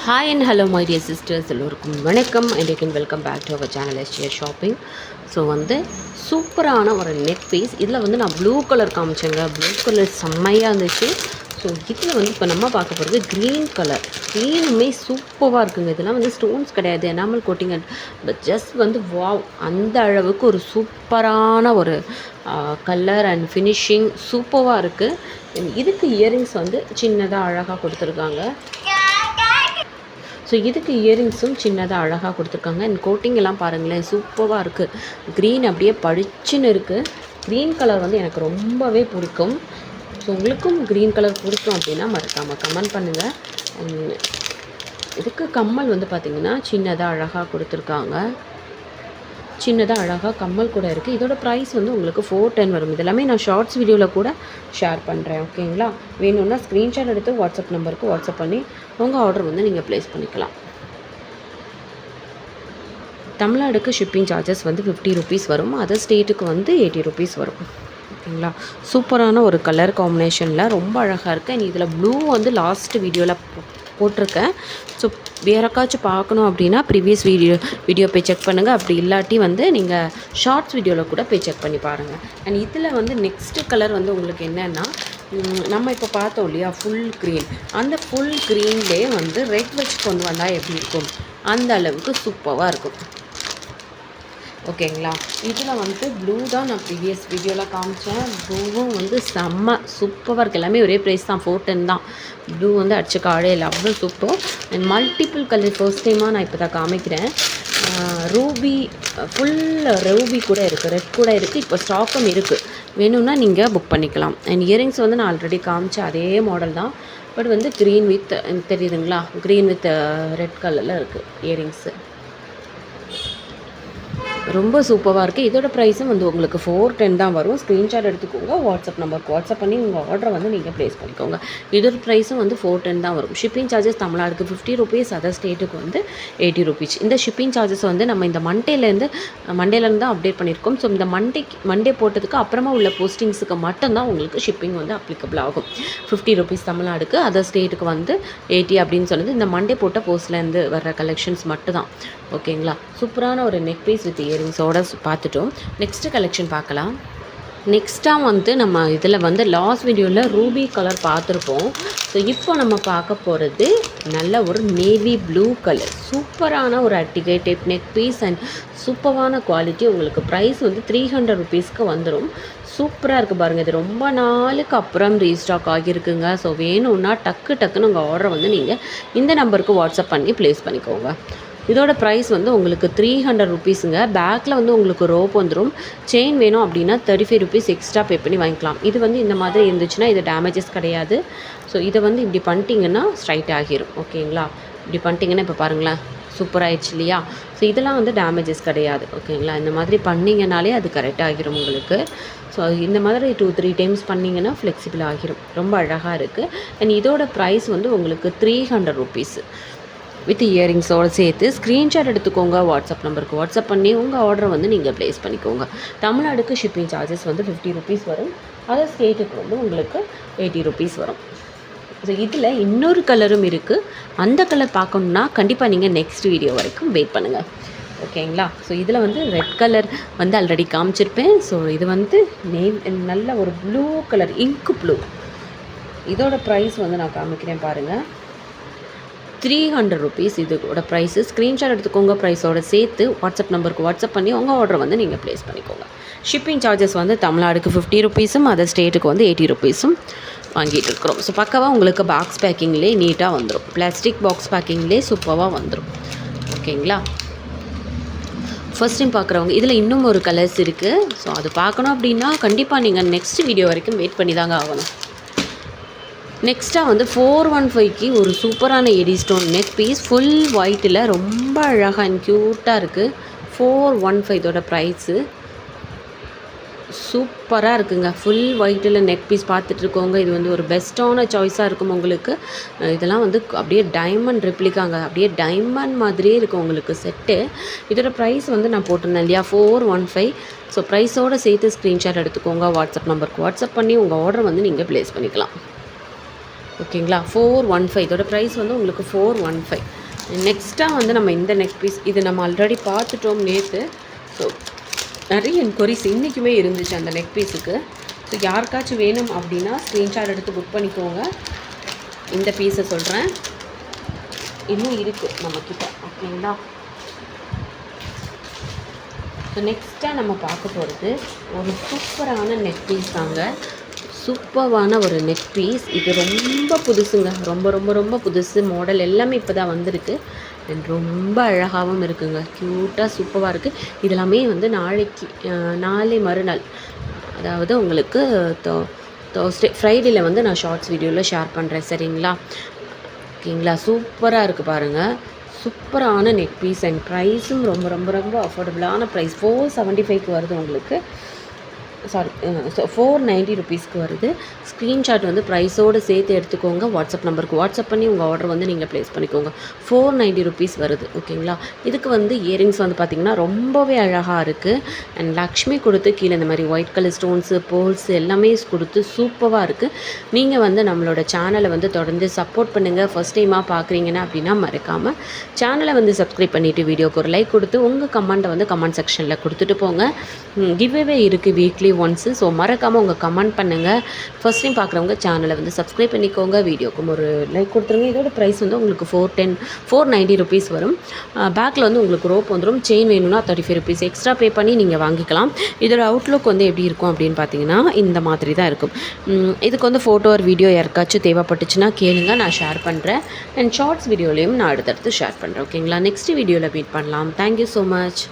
Hi and hello my dear sisters, எல்லோருக்கும் வணக்கம் and again welcome back to our channel STR shopping. So சூப்பரான ஒரு neck piece. இதில் நான் ப்ளூ கலர் காமிச்சேங்க. ப்ளூ கலர் செம்மையாக இருந்துச்சு. ஸோ இதில் இப்போ நம்ம பார்க்க போகிறது க்ரீன் கலர். க்ரீனுமே சூப்பராக இருக்குங்க. இதெல்லாம் ஸ்டோன்ஸ் கிடையாது, enamel coating and but just wow, அந்த அளவுக்கு ஒரு சூப்பரான ஒரு கலர் அண்ட் ஃபினிஷிங் சூப்பராக இருக்குது. இதுக்கு இயரிங்ஸ் சின்னதாக அழகாக கொடுத்துருக்காங்க. ஸோ இதுக்கு இயரிங்ஸும் சின்னதாக அழகாக கொடுத்துருக்காங்க. அண்ட் கோட்டிங் எல்லாம் பாருங்களேன், சூப்பராக இருக்குது. க்ரீன் அப்படியே பளிச்சுன்னு இருக்குது. க்ரீன் கலர் எனக்கு ரொம்பவே பிடிக்கும். ஸோ உங்களுக்கும் க்ரீன் கலர் பிடிக்கும் அப்படின்னா மறக்காமல் கமெண்ட் பண்ணுங்கள். இதுக்கு கம்மல் பார்த்திங்கன்னா சின்னதாக அழகாக கொடுத்துருக்காங்க. சின்னதாக அழகாக கம்மல் கூட இருக்குது. இதோட ப்ரைஸ் உங்களுக்கு 410 வரும். இதெல்லாமே நான் ஷார்ட்ஸ் வீடியோவில் கூட ஷேர் பண்ணுறேன். ஓகேங்களா? வேணும்னா ஸ்க்ரீன்ஷாட் எடுத்து வாட்ஸ்அப் நம்பருக்கு வாட்ஸ்அப் பண்ணி உங்கள் ஆர்டர் நீங்கள் ப்ளேஸ் பண்ணிக்கலாம். தமிழ்நாடுக்கு ஷிப்பிங் சார்ஜஸ் 50 ருபீஸ் வரும். அதர் ஸ்டேட்டுக்கு 80 ருபீஸ் வரும். ஓகேங்களா? சூப்பரான ஒரு கலர் காம்பினேஷனில் ரொம்ப அழகாக இருக்குது. அண்ட் இதில் ப்ளூ லாஸ்ட் வீடியோவில் போட்டிருக்கேன். ஸோ வேறக்காச்சும் பார்க்கணும் அப்படின்னா ப்ரீவியஸ் வீடியோ போய் செக் பண்ணுங்கள். அப்படி இல்லாட்டி நீங்கள் ஷார்ட்ஸ் வீடியோவில் கூட போய் செக் பண்ணி பாருங்கள். அண்ட் இதில் நெக்ஸ்ட்டு கலர் உங்களுக்கு என்னென்னா, நம்ம இப்போ பார்த்தோம் இல்லையா ஃபுல் க்ரீன், அந்த ஃபுல் க்ரீன்லேயே ரெட் வச்சு கொண்டு வந்தால் எப்படி இருக்கும், அந்த அளவுக்கு சூப்பராக இருக்கும். ஓகேங்களா? இதில் ப்ளூ தான் நான் ப்ரீவியஸ் வீடியோவில் காமிச்சேன். ப்ளூவும் செம்ம சூப்பராக இருக்குது. எல்லாமே ஒரே ப்ரைஸ் தான், 410 தான். ப்ளூ அடிச்ச காடே இல்லை, அவ்வளோ super. And multiple colour first டைமாக நான் இப்போ தான் காமிக்கிறேன். ரூபி, ஃபுல் ரூபி கூட இருக்குது, ரெட் கூட இருக்குது. இப்போ ஸ்டாக்கும் இருக்குது, வேணும்னா நீங்கள் புக் பண்ணிக்கலாம். அண்ட் இயரிங்ஸ் நான் ஆல்ரெடி காமிச்சேன், அதே மாடல் தான். பட் க்ரீன் வித், தெரியுதுங்களா, க்ரீன் வித் ரெட் கலரில் இருக்குது இயரிங்ஸு. ரொம்ப சூப்பராக இருக்குது. இதோட ப்ரைஸும் உங்களுக்கு 410 தான் வரும். ஸ்க்ரீன்ஷாட் எடுத்துக்கோங்க, வாட்ஸ்அப் நம்பருக்கு வாட்ஸ்அப் பண்ணி உங்கள் ஆர்டரை நீங்கள் ப்ளேஸ் பண்ணிக்கோங்க. இதோட ப்ரைஸும் 410 தான் வரும். ஷிப்பிங் சார்ஜஸ் தமிழ்நாடுக்கு 50 ருபீஸ், அதர் ஸ்டேட்டுக்கு 80 ருபீஸ். இந்த ஷிப்பிங் சார்ஜஸ் நம்ம இந்த மண்டேலேருந்து தான் அப்டேட் பண்ணியிருக்கோம். ஸோ இந்த மண்டே போட்டதுக்கு அப்புறமா உள்ள போஸ்டிங்ஸுக்கு மட்டும்தான் உங்களுக்கு ஷிப்பிங் அப்ளிகபிள் ஆகும். 50 ருபீஸ் தமிழ்நாடுக்கு, அதர் ஸ்டேட்டுக்கு 80 அப்படின்னு சொன்னது இந்த மண்டே போட்ட போஸ்ட்லேருந்து வர்ற கலெக்ஷன்ஸ் மட்டும்தான். ஓகேங்களா? சூப்பரான ஒரு நெக் பீஸ் வித் இயரிங்ஸோடு பார்த்துட்டோம். நெக்ஸ்ட்டு கலெக்ஷன் பார்க்கலாம். நெக்ஸ்ட்டாக நம்ம இதில் லாஸ்ட் வீடியோவில் ரூபி கலர் பார்த்துருப்போம். ஸோ இப்போ நம்ம பார்க்க போகிறது நல்ல ஒரு நேவி ப்ளூ கலர். சூப்பரான ஒரு அட்டிகை டைப் நெக் பீஸ் அண்ட் சூப்பரான குவாலிட்டி. உங்களுக்கு ப்ரைஸ் 300 ருபீஸ்க்கு வந்துடும். சூப்பராக இருக்குது பாருங்கள். இது ரொம்ப நாளுக்கு அப்புறம் ரீஸ்டாக் ஆகியிருக்குங்க. ஸோ வேணும்னா டக்குன்னு உங்கள் ஆர்டரை நீங்கள் இந்த நம்பருக்கு வாட்ஸ்அப் பண்ணி ப்ளேஸ் பண்ணிக்கோங்க. இதோட ப்ரைஸ் உங்களுக்கு 300 ருபீஸுங்க. பேக்கில் உங்களுக்கு ரோப் வந்துடும். செயின் வேணும் அப்படின்னா 35 ருபீஸ் எக்ஸ்ட்ரா பே பண்ணி வாங்கிக்கலாம். இது இந்த மாதிரி இருந்துச்சுன்னா இது டேமேஜஸ் கிடையாது. ஸோ இதை இப்படி பண்ணிட்டீங்கன்னா ஸ்ட்ரைட் ஆகிரும். ஓகேங்களா? இப்படி பண்ணிட்டீங்கன்னா இப்போ பாருங்களேன், சூப்பராகிடுச்சு இல்லையா? ஸோ இதெல்லாம் டேமேஜஸ் கிடையாது. ஓகேங்களா? இந்த மாதிரி பண்ணிங்கனாலே அது கரெக்டாக ஆகிரும் உங்களுக்கு. ஸோ இந்த மாதிரி 2-3 டைம்ஸ் பண்ணிங்கன்னா ஃப்ளெக்சிபிள் ஆகிரும். ரொம்ப அழகாக இருக்குது. அண்ட் இதோட ப்ரைஸ் உங்களுக்கு 300 ருபீஸ் வித் இயரிங்ஸோடு சேர்த்து. ஸ்க்ரீன்ஷாட் எடுத்துக்கோங்க, வாட்ஸ்அப் நம்பருக்கு வாட்ஸ்அப் பண்ணி உங்கள் ஆர்டரை நீங்கள் ப்ளேஸ் பண்ணிக்கோங்க. தமிழ்நாடுக்கு ஷிப்பிங் சார்ஜஸ் 50 ருபீஸ் வரும். அதர் ஸ்டேட்டுக்கு உங்களுக்கு 80 ருபீஸ் வரும். ஸோ இதில் இன்னொரு கலரும் இருக்குது. அந்த கலர் பார்க்கணுன்னா கண்டிப்பாக நீங்கள் நெக்ஸ்ட் வீடியோ வரைக்கும் வெயிட் பண்ணுங்கள். ஓகேங்களா? ஸோ இதில் ரெட் கலர் ஆல்ரெடி காமிச்சிருப்பேன். ஸோ இது நல்ல ஒரு ப்ளூ கலர், இங்கு ப்ளூ. இதோட ப்ரைஸ் நான் காமிக்கிறேன் பாருங்கள். 300 ருபீஸ் இதோட ப்ரைஸு. ஸ்க்ரீன்ஷாட் எடுத்துக்கோங்க, ப்ரைஸோடு சேர்த்து வாட்ஸ்அப் நம்பருக்கு வாட்ஸ்அப் பண்ணி உங்கள் ஆர்டரை நீங்கள் ப்ளேஸ் பண்ணிக்கோங்க. ஷிப்பிங் சார்ஜஸ் தமிழ்நாடுக்கு 50 ருபீஸும், அதர் ஸ்டேட்டுக்கு 80 ருபீஸும் வாங்கிட்டு இருக்கிறோம். ஸோ பக்கவாக உங்களுக்கு பாக்ஸ் பேக்கிங்லேயே நீட்டாக வந்துடும். பிளாஸ்டிக் பாக்ஸ் பேக்கிங்லேயே சூப்பராக வந்துடும். ஓகேங்களா? ஃபர்ஸ்ட் டைம் பார்க்குறவங்க இதில் இன்னும் ஒரு கலர்ஸ் இருக்குது. ஸோ அது பார்க்கணும் அப்படின்னா கண்டிப்பாக நீங்கள் நெக்ஸ்ட் வீடியோ வரைக்கும் வெயிட் பண்ணி தாங்க ஆகணும். நெக்ஸ்ட்டாக 415க்கு ஒரு சூப்பரான AD stone neck piece, full ஒயிட்டில் ரொம்ப அழகாக அண்ட் க்யூட்டாக இருக்குது. 415 இதோட ப்ரைஸு. சூப்பராக இருக்குங்க. ஃபுல் ஒயிட்டில் நெக் பீஸ் பார்த்துட்ருக்கோங்க. இது ஒரு பெஸ்ட்டான சாய்ஸாக இருக்கும் உங்களுக்கு. இதெல்லாம் அப்படியே டைமண்ட் ரெப்ளிக்காங்க, அப்படியே டைமண்ட் மாதிரியே இருக்கும் உங்களுக்கு செட்டு. இதோட ப்ரைஸ் நான் போட்டிருந்தேன் இல்லையா, 415. ஸோ ப்ரைஸோடு சேர்த்து ஸ்க்ரீன்ஷாட் எடுத்துக்கோங்க, வாட்ஸ்அப் நம்பருக்கு வாட்ஸ்அப் பண்ணி உங்கள் ஆர்டரை நீங்கள் ப்ளேஸ் பண்ணிக்கலாம். ஓகேங்களா. 415 இதோட ப்ரைஸ் வந்து உங்களுக்கு 415. நெக்ஸ்ட்டாக வந்து நம்ம இந்த நெக் பீஸ் இது நம்ம ஆல்ரெடி பார்த்துட்டோம் நேற்று. ஸோ நிறைய என்கொயரிஸ் இன்றைக்குமே இருந்துச்சு அந்த நெக் பீஸுக்கு. ஸோ யாருக்காச்சும் வேணும் அப்படின்னா ஸ்க்ரீன்ஷாட் எடுத்து புக் பண்ணிக்கோங்க. இந்த பீஸை சொல்கிறேன், இன்னும் இருக்குது நம்மக்கிட்ட. ஓகேங்களா. ஸோ நெக்ஸ்ட்டாக நம்ம பார்க்க போகிறது ஒரு சூப்பரான நெக் பீஸ் தாங்க. சூப்பரான ஒரு நெக் பீஸ். இது ரொம்ப புதுசுங்க, ரொம்ப ரொம்ப ரொம்ப புதுசு. மாடல் எல்லாமே இப்போ தான் வந்திருக்கு. அண்ட் ரொம்ப அழகாகவும் இருக்குங்க, க்யூட்டாக சூப்பராக இருக்குது. இதெல்லாமே வந்து நாளை மறுநாள், அதாவது உங்களுக்கு தேர்ஸ்டே ஃப்ரைடேயில் வந்து நான் ஷார்ட்ஸ் வீடியோவில் ஷேர் பண்ணுறேன். சரிங்களா. ஓகேங்களா. சூப்பராக இருக்குது பாருங்கள். சூப்பரான நெக் பீஸ் அண்ட் ப்ரைஸும் ரொம்ப ரொம்ப ரொம்ப அஃபோர்டபுளான ப்ரைஸ். 475க்கு வருது உங்களுக்கு. சாரி, 490 ருபீஸ்க்கு வருது. ஸ்க்ரீன்ஷாட் வந்து ப்ரைஸோடு சேர்த்து எடுத்துக்கோங்க. வாட்ஸ்அப் நம்பருக்கு வாட்ஸ்அப் பண்ணி உங்கள் ஆர்டர் வந்து நீங்கள் ப்ளேஸ் பண்ணிக்கோங்க. 490 ருபீஸ் வருது. ஓகேங்களா. இதுக்கு வந்து இயரிங்ஸ் வந்து பார்த்திங்கன்னா ரொம்பவே அழகாக இருக்குது. அண்ட் லக்ஷ்மி கொடுத்து கீழே இந்த மாதிரி ஒயிட் கலர் ஸ்டோன்ஸு, போல்ஸு எல்லாமே கொடுத்து சூப்பராக இருக்குது. நீங்கள் வந்து நம்மளோட சேனலை வந்து தொடர்ந்து சப்போர்ட் பண்ணுங்கள். ஃபஸ்ட் டைமாக பார்க்குறீங்கன்னா அப்படின்னா மறக்காமல் சேனலை வந்து சப்ஸ்கிரைப் பண்ணிவிட்டு வீடியோக்கு ஒரு லைக் கொடுத்து உங்கள் கமெண்ட்டை வந்து கமெண்ட் செக்ஷனில் கொடுத்துட்டு போங்க. கிவ்அவே இருக்குது வீக்லி ஒன்ஸு. ஸோ மறக்காமல் உங்கள் கமெண்ட் பண்ணுங்கள். ஃபஸ்ட் டைம் பார்க்குறவங்க சேனலை வந்து சப்ஸ்கிரைப் பண்ணிக்கோங்க. வீடியோக்கும் ஒரு லைக் கொடுத்துருங்க. இதோட ப்ரைஸ் வந்து உங்களுக்கு 490 ருபீஸ் வரும். பேக்கில் வந்து உங்களுக்கு ரோப் வந்துடும். செயின் வேணும்னா 35 ருபீஸ் எக்ஸ்ட்ரா பே பண்ணி நீங்கள் வாங்கிக்கலாம். இதோட அவுட்லுக் வந்து எப்படி இருக்கும் அப்படின்னு பார்த்தீங்கன்னா இந்த மாதிரி தான் இருக்கும். இதுக்கு வந்து ஃபோட்டோ ஒரு வீடியோ யாருக்காச்சும் தேவைப்பட்டுச்சுன்னா கேளுங்க, நான் ஷேர் பண்ணுறேன். அண்ட் ஷார்ட்ஸ் வீடியோலையும் நான் அடுத்தடுத்து ஷேர் பண்ணுறேன். ஓகேங்களா. நெக்ஸ்ட் வீடியோவில் மீட் பண்ணலாம். Thank you so much.